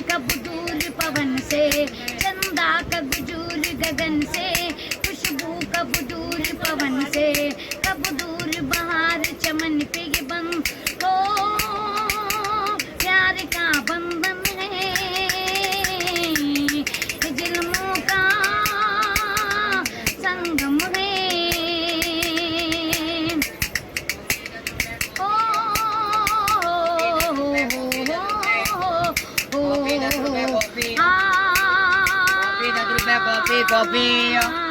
कब दूर पवन से, चंदा कब दूर गगन से, खुशबू कब दूर पवन से, कब दूर बहार चमन पे ये बंद हो, प्यार का बंधन है, ये जुल्मों का संगम है। Kopi, kopi.